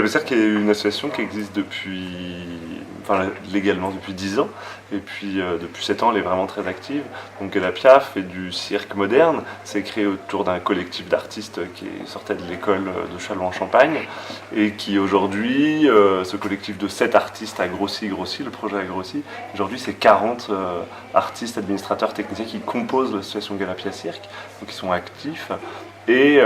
Galapia Cirque est une association qui existe légalement depuis 10 ans, et puis depuis 7 ans elle est vraiment très active. Donc Galapia fait du cirque moderne, c'est créé autour d'un collectif d'artistes qui sortait de l'école de Châlons-en-Champagne, et qui aujourd'hui, ce collectif de 7 artistes a grossi, le projet a grossi. Aujourd'hui c'est 40 artistes, administrateurs, techniciens qui composent l'association Galapia Cirque, donc ils sont actifs. Et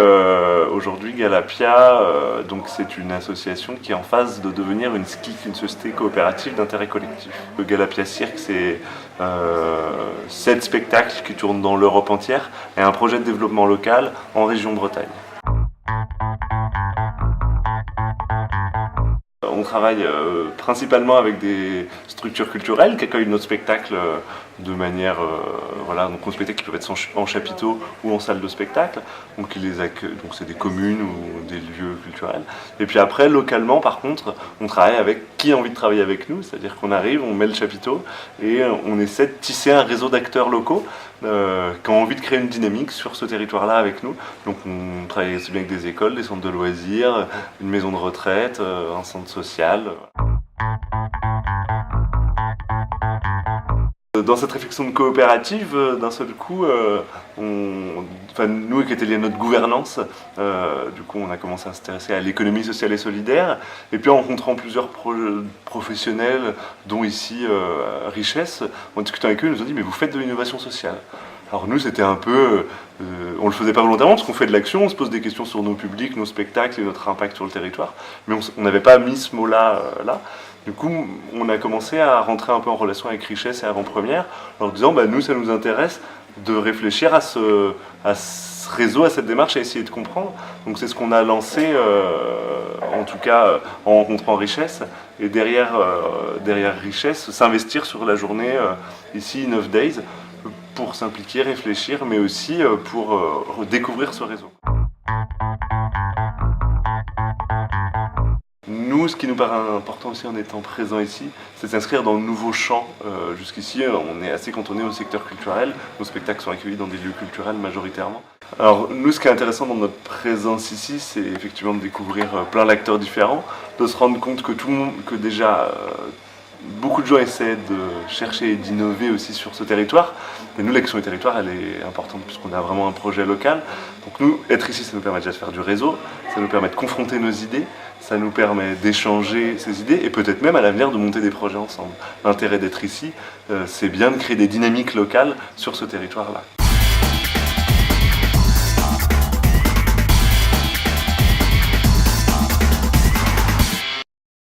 aujourd'hui, Galapia, donc c'est une association qui est en phase de devenir une SCIC, une société coopérative d'intérêt collectif. Le Galapia Cirque, c'est 7 spectacles qui tournent dans l'Europe entière et un projet de développement local en région Bretagne. On travaille principalement avec des structures culturelles qui accueillent nos spectacles de manière, donc nos spectacles qui peuvent être en chapiteau ou en salle de spectacle, donc c'est des communes ou des lieux culturels. Et puis après, localement par contre, on travaille avec qui a envie de travailler avec nous, c'est-à-dire qu'on arrive, on met le chapiteau et on essaie de tisser un réseau d'acteurs locaux qui ont envie de créer une dynamique sur ce territoire-là avec nous. Donc on travaille aussi bien avec des écoles, des centres de loisirs, une maison de retraite, un centre social. Dans cette réflexion de coopérative, d'un seul coup, nous qui étions liés à notre gouvernance, du coup on a commencé à s'intéresser à l'économie sociale et solidaire, et puis en rencontrant plusieurs professionnels, dont ici Richesse, en discutant avec eux, ils nous ont dit mais vous faites de l'innovation sociale. Alors nous c'était un peu, on le faisait pas volontairement parce qu'on fait de l'action, on se pose des questions sur nos publics, nos spectacles et notre impact sur le territoire, mais on n'avait pas mis ce mot-là là. Du coup, on a commencé à rentrer un peu en relation avec Richesse et Avant-Première, en leur disant nous ça nous intéresse de réfléchir à ce réseau, à cette démarche, à essayer de comprendre. Donc c'est ce qu'on a lancé, en tout cas en rencontrant Richesse, et derrière Richesse, s'investir sur la journée ici 9 Days, pour s'impliquer, réfléchir, mais aussi pour découvrir ce réseau. Nous, ce qui nous paraît important aussi en étant présents ici, c'est de s'inscrire dans de nouveaux champs. Jusqu'ici, on est assez cantonné au secteur culturel. Nos spectacles sont accueillis dans des lieux culturels majoritairement. Alors nous, ce qui est intéressant dans notre présence ici, c'est effectivement de découvrir plein d'acteurs différents, de se rendre compte que déjà beaucoup de gens essaient de chercher et d'innover aussi sur ce territoire. Et nous, l'action du territoire, elle est importante puisqu'on a vraiment un projet local. Donc nous, être ici, ça nous permet déjà de faire du réseau, ça nous permet de confronter nos idées, ça nous permet d'échanger ces idées et peut-être même à l'avenir de monter des projets ensemble. L'intérêt d'être ici, c'est bien de créer des dynamiques locales sur ce territoire-là.